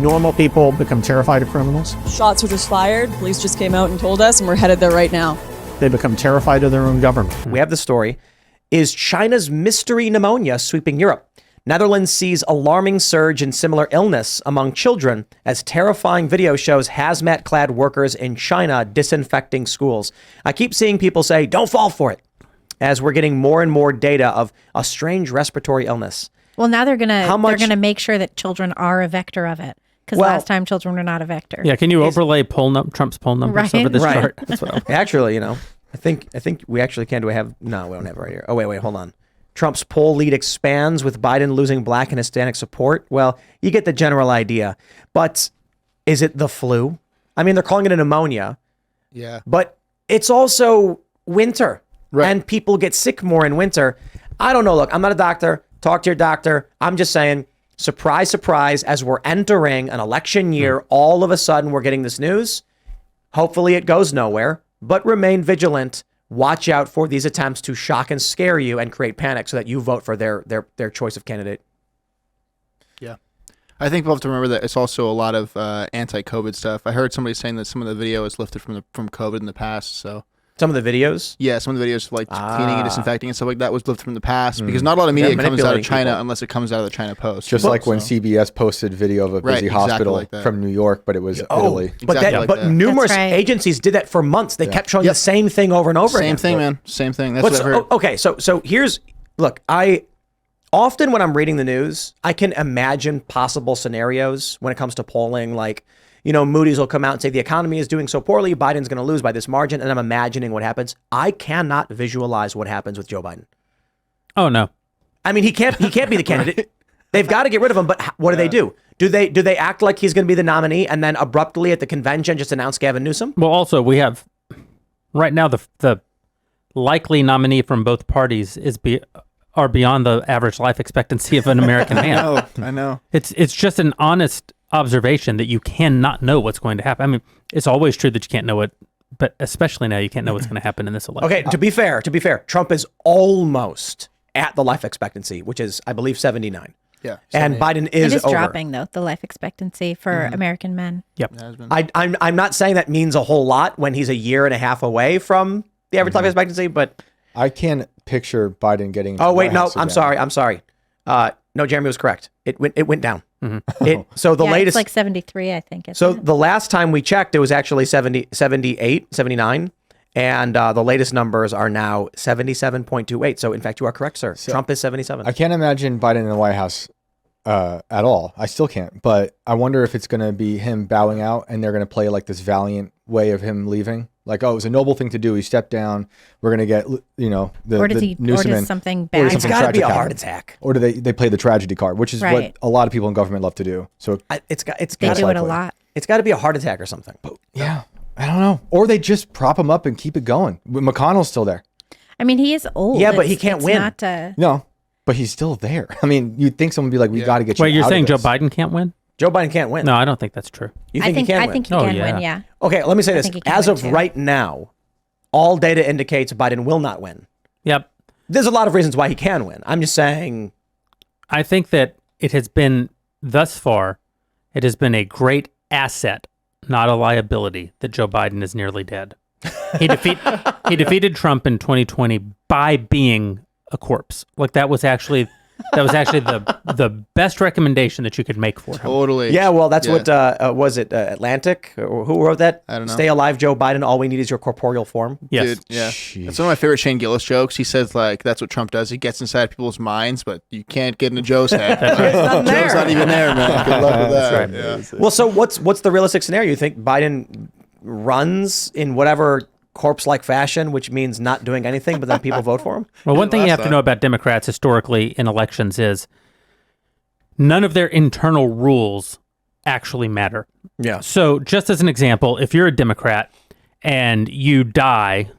normal people become terrified of criminals. Shots were just fired. Police just came out and told us, and we're headed there right now. They become terrified of their own government. We have the story. Is China's mystery pneumonia sweeping Europe? Netherlands sees alarming surge in similar illness among children as terrifying video shows hazmat-clad workers in China disinfecting schools. I keep seeing people say, don't fall for it, as we're getting more and more data of a strange respiratory illness. Well, now they're gonna make sure that children are a vector of it, because last time children were not a vector. Yeah, can you overlay Trump's poll numbers over this chart? That's what actually, I think we actually can. Do we have? No, we don't have it right here. Oh, wait, hold on. Trump's poll lead expands with Biden losing Black and Hispanic support. Well, you get the general idea. But is it the flu? I mean, they're calling it a pneumonia. Yeah. But it's also winter. Right. And people get sick more in winter. I don't know. Look, I'm not a doctor. Talk to your doctor. I'm just saying, surprise, surprise, as we're entering an election year, all of a sudden we're getting this news. Hopefully it goes nowhere, but remain vigilant. Watch out for these attempts to shock and scare you and create panic so that you vote for their choice of candidate. Yeah. I think we'll have to remember that it's also a lot of anti-COVID stuff. I heard somebody saying that some of the video is lifted from COVID in the past, so... Some of the videos? Yeah, some of the videos like cleaning and disinfecting and stuff like that was lifted from the past because not a lot of media comes out of China unless it comes out of the China Post. Just like when CBS posted video of a busy hospital from New York, but it was Italy. But numerous agencies did that for months. They kept showing the same thing over and over again. Same thing, man. Same thing. That's what I've heard. Okay, so here's... Look, often when I'm reading the news, I can imagine possible scenarios when it comes to polling, like... Moody's will come out and say the economy is doing so poorly, Biden's going to lose by this margin, and I'm imagining what happens. I cannot visualize what happens with Joe Biden. Oh no! I mean, he can't be the candidate. They've got to get rid of him. But what do they do? Do they act like he's going to be the nominee and then abruptly at the convention just announce Gavin Newsom? Well, also we have right now the likely nominee from both parties are beyond the average life expectancy of an American man. I know. It's just an honest observation that you cannot know what's going to happen. I mean, it's always true that you can't know it, but especially now you can't know what's going to happen in this election. Okay, to be fair, Trump is almost at the life expectancy, which is, I believe, 79. Yeah. And Biden is over. Dropping, though, the life expectancy for American men. Yep. I'm not saying that means a whole lot when he's a year and a half away from the average life expectancy, but... I can't picture Biden getting... Oh, wait, no, I'm sorry. No, Jeremy was correct. It went down. So the latest... It's like 73, I think. So the last time we checked, it was actually 78, 79. And the latest numbers are now 77.28. So in fact, you are correct, sir. So Trump is 77. I can't imagine Biden in the White House at all. I still can't. But I wonder if it's going to be him bowing out and they're going to play like this valiant way of him leaving. Like, oh, it was a noble thing to do. He stepped down. We're going to get, or does something bad? It's got to be a heart attack. Or do they play the tragedy card, which is what a lot of people in government love to do. So they do it a lot. It's got to be a heart attack or something. Yeah, I don't know. Or they just prop him up and keep it going. McConnell's still there. I mean, he is old. Yeah, but he can't win. No, but he's still there. I mean, you'd think someone would be like, we got to get you out of this. Wait, you're saying Joe Biden can't win? Joe Biden can't win. No, I don't think that's true. You think he can win? I think he can win, yeah. Okay, let me say this. As of right now, all data indicates Biden will not win. Yep. There's a lot of reasons why he can win. I'm just saying. I think that it has been, thus far, it has been a great asset, not a liability, that Joe Biden is nearly dead. He defeated Trump in 2020 by being a corpse. Like that was actually the best recommendation that you could make for him. Totally. Yeah, well, that's what was it Atlantic? Or who wrote that? I don't know. Stay alive, Joe Biden. All we need is your corporeal form. Yes. Dude, yeah. Jeez. That's one of my favorite Shane Gillis jokes. He says like that's what Trump does. He gets inside people's minds, but you can't get into Joe's head. Joe's not even there, man. Good luck with that. That's right. Yeah. Well, so what's the realistic scenario? You think Biden runs in whatever corpse-like fashion, which means not doing anything, but then people vote for him? Well, one thing you have to know about Democrats historically in elections is none of their internal rules actually matter. Yeah. So just as an example, if you're a Democrat and you die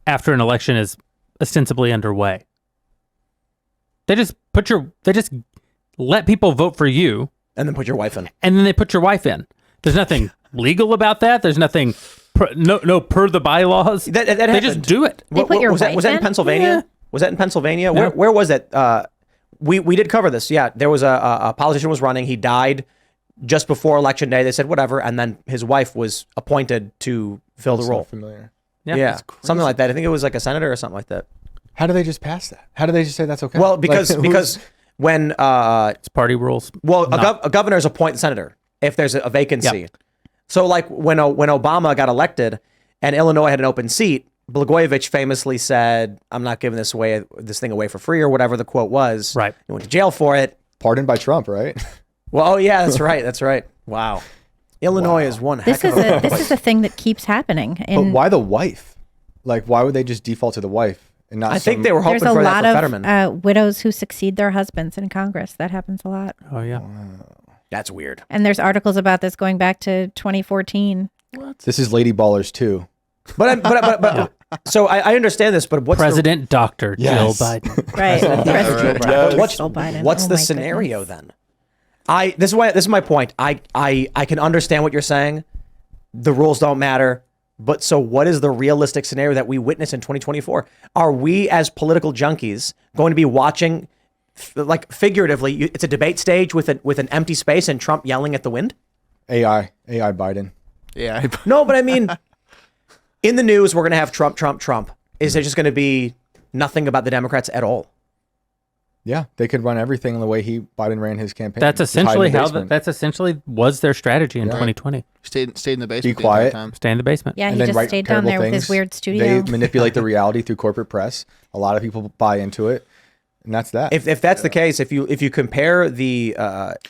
after an election is ostensibly underway, they just let people vote for you. And then put your wife in. And then they put your wife in. There's nothing legal about that. There's nothing... No, per the bylaws. They just do it. They put your was that in Pennsylvania? Yeah. Was that in Pennsylvania? No. Where was that? We did cover this. Yeah, there was a politician was running. He died just before election day, they said whatever, and then his wife was appointed to fill the That's role. not familiar. Yeah, something like that. I think it was like a senator or something like that. How do they just pass that? How do they just say that's okay? Well, because Like, because when It's party rules. well, a governors appoint the senator if there's a vacancy. Yep. So like when Obama got elected and Illinois had an open seat, Blagojevich famously said, "I'm not giving this thing away for free," or whatever the quote was. Right. He went to jail for it. pardoned by Trump, right? Well, oh yeah, that's right. That's right. Wow. Illinois is one heck This of is a this is a thing that keeps happening. But And why the wife? Like, why would they just default to the wife and not? I think they were hoping there's a for that lot for of Fetterman. widows who succeed their husbands in Congress. That happens a lot. Oh yeah. That's weird. And there's articles about this going back to 2014. This is Lady Ballers too. But so I understand this, but what's President Dr. Yes. Jill Biden. Right. President what's Joe Biden. what's Oh the my scenario goodness. then? This is my point. I can understand what you're saying. The rules don't matter. But so what is the realistic scenario that we witness in 2024? Are we as political junkies going to be watching, like figuratively, it's a debate stage with an empty space and Trump yelling at the wind? AI Biden. Yeah. No, but I mean, in the news, we're going to have Trump. Is there just going to be nothing about the Democrats at all? Yeah, they could run everything the way Biden ran his campaign. That's Just hide in essentially the how basement. that's essentially was their strategy in 2020. Stayed in the basement. Be the entire quiet. time. Stay in the basement. Yeah, and he then just write stayed down terrible there with his things. weird studio. They manipulate the reality through corporate press. A lot of people buy into it, and that's that. If that's the case, if you compare the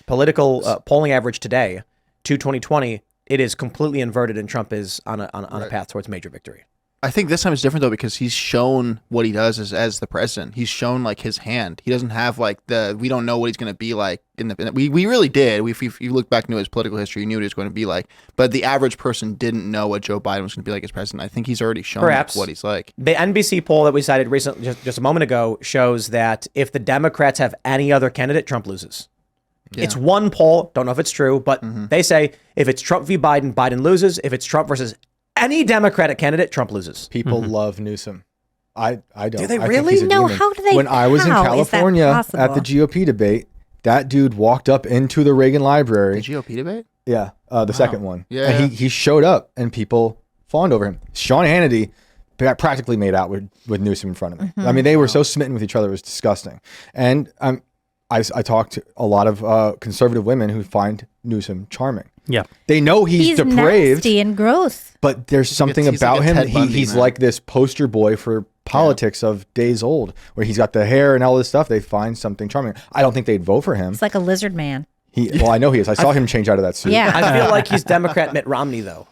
political polling average today to 2020, it is completely inverted, and Trump is on a path towards major victory. I think this time is different though because he's shown what he does as the president. He's shown like his hand. He doesn't have like we don't know what he's going to be like we really did. If you look back into his political history, you knew what he was going to be like. But the average person didn't know what Joe Biden was going to be like as president. I think he's already shown Perhaps. what he's like. The NBC poll that we cited recently, just a moment ago, shows that if the Democrats have any other candidate, Trump loses. Yeah. It's one poll. Don't know if it's true, but they say if it's Trump v. Biden, Biden loses. If it's Trump versus any Democratic candidate, Trump loses. People love Newsom. I don't. Do they I think really? he's a No, demon. how do they- When I was in how is that California at possible? the GOP debate, that dude walked up into the Reagan Library. The GOP debate? Yeah, the second one. Yeah. And he showed up, and people fawned over him. Sean Hannity practically made out with Newsom in front of me. I mean, they were so smitten with each other; it was disgusting. And I talked to a lot of conservative women who find Newsom charming. Yeah. They know he's depraved, nasty and gross. but there's something he's about like a him. Ted Bundy, He's man. like this poster boy for politics of days old, where he's got the hair and all this stuff. They find something charming. I don't think they'd vote for him. It's like a lizard man. Well, I know he is. I saw him change out of that suit. Yeah. I feel like he's Democrat Mitt Romney, though.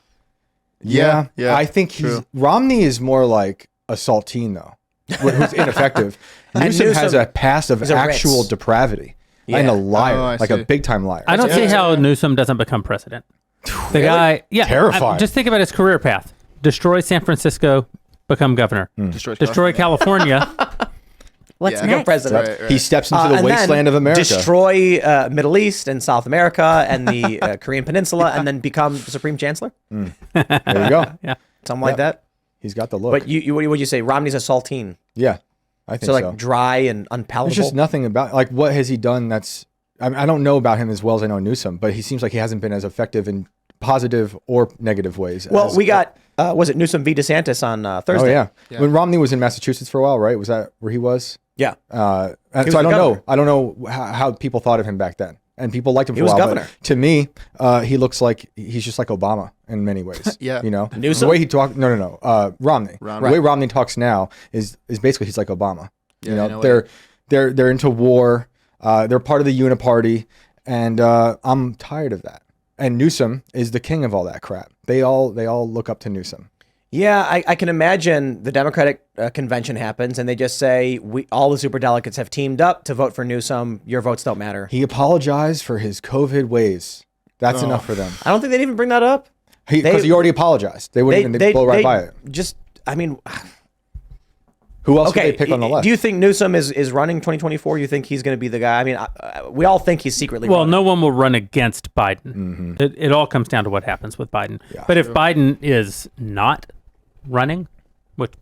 Yeah. Yeah, I think Romney is more like a saltine, though, who's ineffective. Newsom has Newsom a past of is a actual Ritz. depravity and Yeah. a liar, Oh, I like see. a big time liar. I don't see how Newsom doesn't become president. The guy, yeah, Terrifying. just think about his career path: destroy San Francisco, become governor, destroy California. What's Yeah. next? President. Right. He steps into the And then wasteland of America. Destroy Middle East and South America and the Korean Peninsula, and then become Supreme Chancellor, There you go. Yeah, something like that. He's got the look. But what would you say? Romney's a saltine, Yeah, I think so so. like dry and unpalatable. There's just nothing about like what has he done that's I don't know about him as well as I know Newsom, but he seems like he hasn't been as effective in positive or negative ways. Well, as- we got was it Newsom v. DeSantis on Oh Thursday? yeah. When Romney was in Massachusetts for a while, right? Was that where he was? Yeah. And was so I the don't governor. know. I don't know how people thought of him back then, and people liked him for was a while. governor. But to me, he looks like he's just like Obama in many ways. Yeah. you know, Newsom? the way he talked. No. Romney. Romney. The way Romney talks now is basically he's like Obama. Yeah, you know, in a way. they're into war. They're part of the Uniparty, and I'm tired of that. And Newsom is the king of all that crap. They all look up to Newsom. Yeah, I can imagine the Democratic convention happens and they just say all the superdelegates have teamed up to vote for Newsom. Your votes don't matter. He apologized for his COVID ways. That's enough for them. I don't think they'd even bring that up. Because he already apologized. They wouldn't even blow right by it. Just, I mean, Who else okay. would they pick on the left? Do you think Newsom is running 2024? You think he's going to be the guy? I mean, we all think he's secretly well, running. no one will run against Biden. Mm-hmm. It all comes down to what happens with Biden. But if Biden is not running, which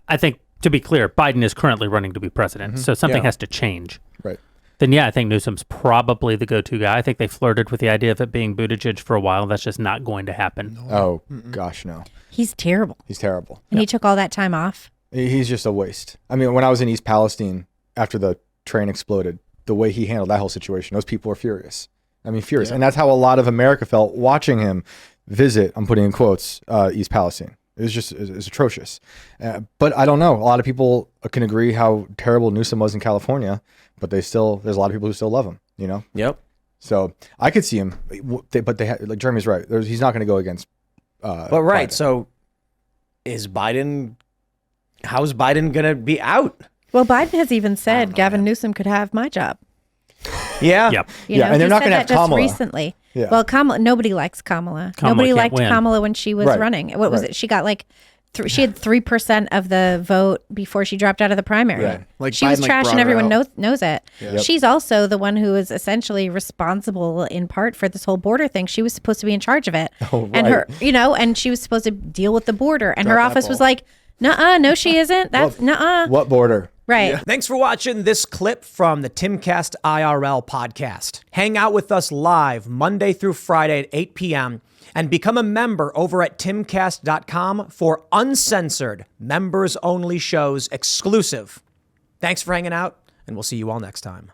I think, to be clear, Biden is currently running to be president, so something Yeah. has to change. Right. then yeah, I think Newsom's probably the go-to guy. I think they flirted with the idea of it being Buttigieg for a while. That's just not going to happen. Oh, gosh, no. He's terrible. He's terrible. And he took all that time off. He's just a waste. I mean, when I was in East Palestine after the train exploded, the way he handled that whole situation, those people were furious. I mean, furious. And that's how a lot of America felt watching him visit, I'm putting in quotes, East Palestine. It was atrocious. But I don't know. A lot of people can agree how terrible Newsom was in California, but there's a lot of people who still love him, you know? Yep. So I could see him, but like Jeremy's right. He's not going to go against But right, Biden. so how's Biden going to be out? Well, Biden has even said Gavin Newsom could have my job. Yeah. Yep. You know, and they're he not said going to that have Kamala. just recently. Yeah. Well, nobody likes Kamala. Kamala Nobody can't liked win. Kamala when she was Right. running. What was Right. it? She got like she had 3% of the vote before she dropped out of the primary. Right. Like she was Biden, like, trash, brought and her everyone out. knows it. Yep. She's also the one who is essentially responsible in part for this whole border thing. She was supposed to be in charge of it, Oh, and right. and she was supposed to deal with the border, and her Drop that office was ball. like, "Nuh-uh, no, she isn't. That's nuh-uh." What border? Right. Thanks for watching this clip from the Timcast IRL podcast. Hang out with us live Monday through Friday at 8 p.m. and become a member over at timcast.com for uncensored, members-only shows exclusive. Thanks for hanging out, and we'll see you all next time.